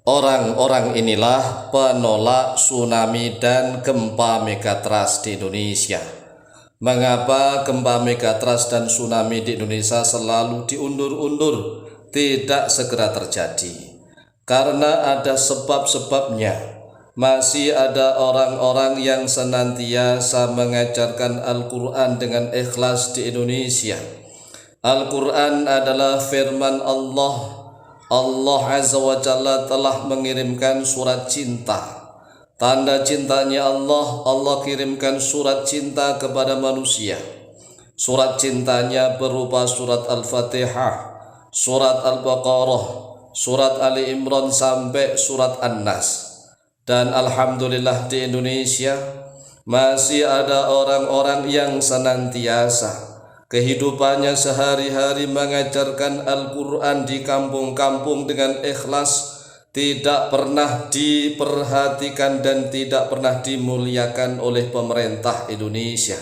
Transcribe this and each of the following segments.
Orang-orang inilah penolak tsunami dan gempa megatrust di Indonesia. Mengapa gempa megatrust dan tsunami di Indonesia selalu diundur-undur, tidak segera terjadi? Karena ada sebab-sebabnya. Masih ada orang-orang yang senantiasa mengajarkan Al-Quran dengan ikhlas di Indonesia. Al-Quran adalah firman Allah. Allah Azza wa Jalla telah mengirimkan surat cinta. Tanda cintanya Allah kirimkan surat cinta kepada manusia. Surat cintanya berupa surat Al-Fatihah, surat Al-Baqarah, surat Ali Imran sampai surat An-Nas. Dan alhamdulillah di Indonesia masih ada orang-orang yang senantiasa kehidupannya sehari-hari mengajarkan Al-Quran di kampung-kampung dengan ikhlas, tidak pernah diperhatikan dan tidak pernah dimuliakan oleh pemerintah Indonesia.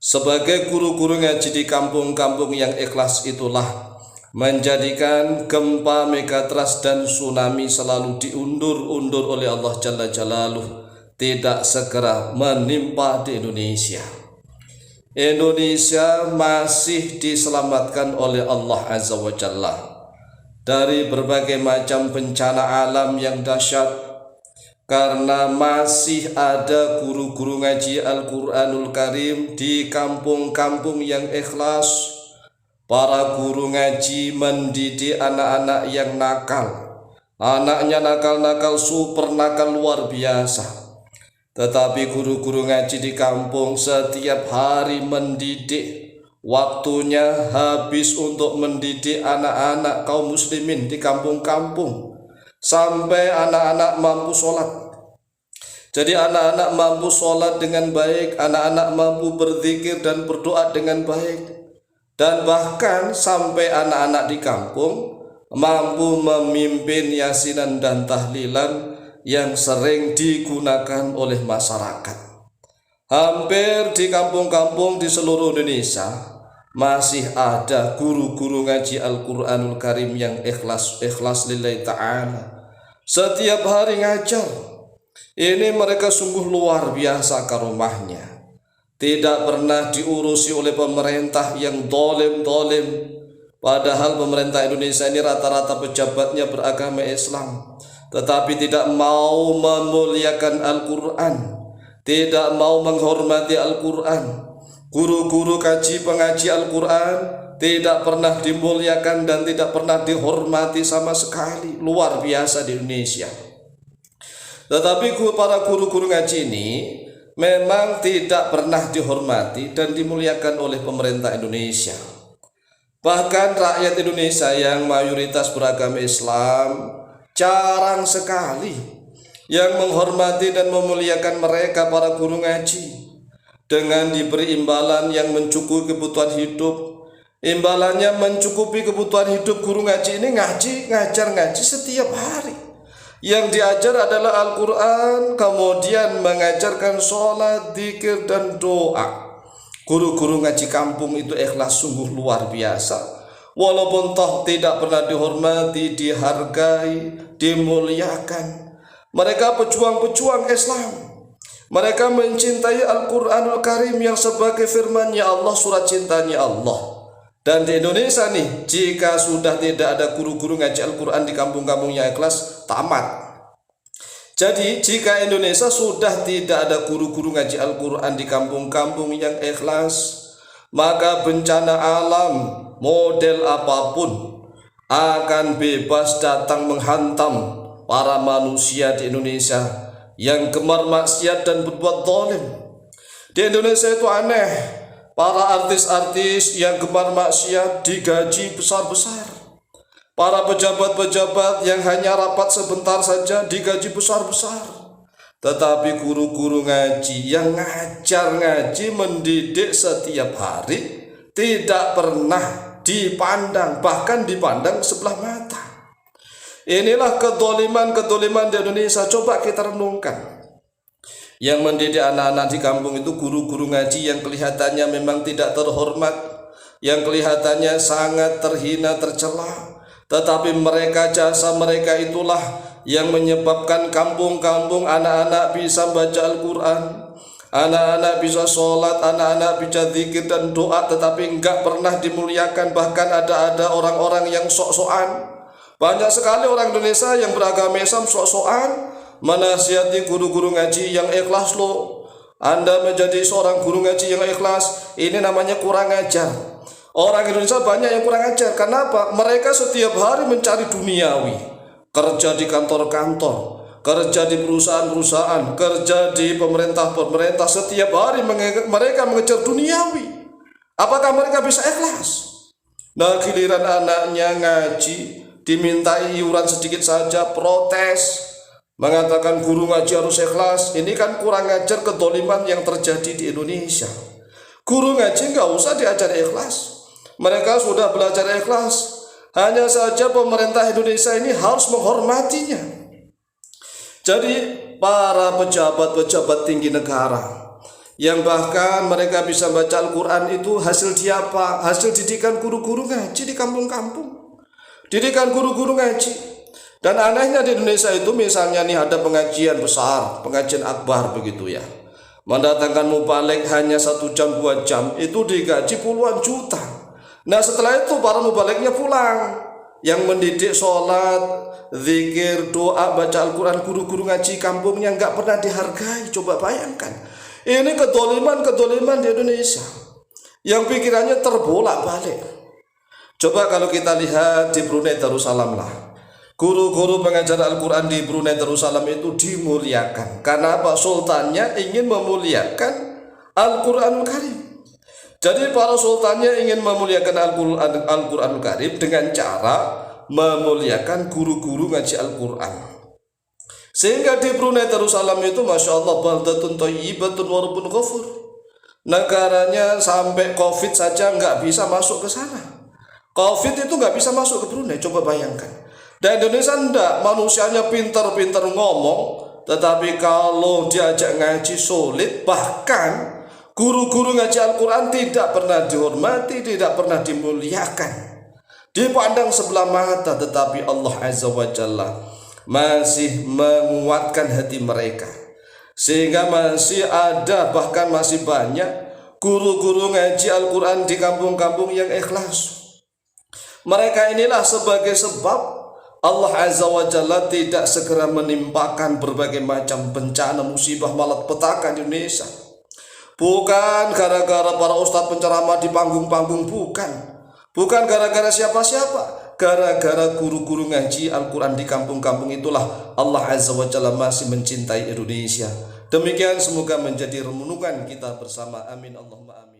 Sebagai guru-guru ngaji di kampung-kampung yang ikhlas itulah menjadikan gempa megatrust dan tsunami selalu diundur-undur oleh Allah Jalla Jalaluh, tidak segera menimpa di Indonesia. Indonesia masih diselamatkan oleh Allah Azza wa Jalla dari berbagai macam bencana alam yang dahsyat, karena masih ada guru-guru ngaji Al-Quranul Karim di kampung-kampung yang ikhlas. Para guru ngaji mendidik anak-anak yang nakal. Anaknya nakal-nakal, super nakal luar biasa. Tetapi guru-guru ngaji di kampung setiap hari mendidik, waktunya habis untuk mendidik anak-anak kaum muslimin di kampung-kampung sampai anak-anak mampu sholat. Jadi anak-anak mampu sholat dengan baik, anak-anak mampu berzikir dan berdoa dengan baik, dan bahkan sampai anak-anak di kampung mampu memimpin yasinan dan tahlilan yang sering digunakan oleh masyarakat. Hampir di kampung-kampung di seluruh Indonesia masih ada guru-guru ngaji Al-Quranul Karim yang ikhlas lillahi ta'ala. Setiap hari ngajar. Ini mereka sungguh luar biasa karomahnya. Tidak pernah diurusi oleh pemerintah yang dolim. Padahal pemerintah Indonesia ini rata-rata pejabatnya beragama Islam, tetapi tidak mau memuliakan Al-Quran, tidak mau menghormati Al-Quran. Guru-guru kaji pengaji Al-Quran tidak pernah dimuliakan dan tidak pernah dihormati sama sekali. Luar biasa di Indonesia. Tetapi para guru-guru ngaji ini memang tidak pernah dihormati dan dimuliakan oleh pemerintah Indonesia. Bahkan rakyat Indonesia yang mayoritas beragama Islam jarang sekali yang menghormati dan memuliakan mereka para guru ngaji. Dengan diberi imbalan yang mencukupi kebutuhan hidup, imbalannya mencukupi kebutuhan hidup, guru ngaji ini ngajar ngaji setiap hari. Yang diajar adalah Al-Quran, kemudian mengajarkan sholat, zikir dan doa. Guru-guru ngaji kampung itu ikhlas sungguh luar biasa. Walaupun toh tidak pernah dihormati, dihargai, dimuliakan, mereka pejuang-pejuang Islam. Mereka mencintai Al-Quranul Karim yang sebagai firman-Nya Allah, surat cintanya Allah. Dan di Indonesia nih, jika sudah tidak ada guru-guru ngaji Al-Quran di kampung-kampung yang ikhlas, tamat. Jadi jika Indonesia sudah tidak ada guru-guru ngaji Al-Quran di kampung-kampung yang ikhlas, maka bencana alam model apapun akan bebas datang menghantam para manusia di Indonesia yang gemar maksiat dan berbuat zalim. Di Indonesia itu aneh, para artis-artis yang gemar maksiat digaji besar-besar. Para pejabat-pejabat yang hanya rapat sebentar saja digaji besar-besar. Tetapi guru-guru ngaji yang ngajar ngaji, mendidik setiap hari, tidak pernah dipandang, bahkan dipandang sebelah mata. Inilah kedoliman-kedoliman di Indonesia. Coba kita renungkan. Yang mendidik anak-anak di kampung itu guru-guru ngaji yang kelihatannya memang tidak terhormat, yang kelihatannya sangat terhina, tercela. Tetapi mereka, jasa mereka itulah yang menyebabkan kampung-kampung anak-anak bisa baca Al-Quran, anak-anak bisa sholat, anak-anak bisa zikir dan doa, tetapi enggak pernah dimuliakan. Bahkan ada orang-orang yang sok-sokan. Banyak sekali orang Indonesia yang beragama Islam sok-sokan menasihati guru-guru ngaji yang ikhlas. Loh, Anda menjadi seorang guru ngaji yang ikhlas, ini namanya kurang ajar. Orang Indonesia banyak yang kurang ajar. Kenapa? Mereka setiap hari mencari duniawi, kerja di kantor-kantor, kerja di perusahaan-perusahaan, kerja di pemerintah-pemerintah. Setiap hari mereka mengejar duniawi. Apakah mereka bisa ikhlas? Nah, giliran anaknya ngaji, dimintai iuran sedikit saja, protes, mengatakan guru ngaji harus ikhlas. Ini kan kurang ajar kedoliman yang terjadi di Indonesia. Guru ngaji nggak usah diajari ikhlas. Mereka sudah belajar ikhlas. Hanya saja pemerintah Indonesia ini harus menghormatinya. Jadi para pejabat-pejabat tinggi negara yang bahkan mereka bisa baca Al-Quran itu hasil dia apa? Hasil didikan guru-guru ngaji di kampung-kampung. Didikan guru-guru ngaji. Dan anehnya di Indonesia itu misalnya nih ada pengajian besar, pengajian akbar begitu ya. Mendatangkan mubalik hanya 1 jam 2 jam itu digaji puluhan juta. Nah setelah itu para mubaliknya pulang. Yang mendidik sholat, zikir, doa, baca Al-Quran, guru-guru ngaji kampungnya nggak pernah dihargai. Coba bayangkan. Ini kedoliman di Indonesia yang pikirannya terbolak-balik. Coba kalau kita lihat di Brunei Darussalam lah. Guru-guru pengajar Al-Quran di Brunei Darussalam itu dimuliakan. Karena apa? Sultannya ingin memuliakan Al-Quranul Karim. Jadi para sultannya ingin memuliakan Al-Quranul Karim dengan cara memuliakan guru-guru ngaji Al-Quran. Sehingga di Brunei Darussalam itu Masya Allah baldatun thayyibatun wa rabbun ghafur. Negaranya sampai COVID saja nggak bisa masuk ke sana. COVID itu nggak bisa masuk ke Brunei, coba bayangkan. Dan Indonesia enggak, manusianya pintar-pintar ngomong, tetapi kalau diajak ngaji sulit. Bahkan guru-guru ngaji Al-Quran tidak pernah dihormati, tidak pernah dimuliakan, dipandang sebelah mata. Tetapi Allah Azza wa Jalla masih menguatkan hati mereka, sehingga masih ada, bahkan masih banyak guru-guru ngaji Al-Quran di kampung-kampung yang ikhlas. Mereka inilah sebagai sebab Allah Azza wa Jalla tidak segera menimpakan berbagai macam bencana, musibah, malapetaka di Indonesia. Bukan gara-gara para ustadz penceramah di panggung-panggung, bukan gara-gara siapa-siapa. Gara-gara guru-guru ngaji Al-Quran di kampung-kampung itulah Allah Azza wa Jalla masih mencintai Indonesia. Demikian semoga menjadi renungan kita bersama. Amin Allahumma amin.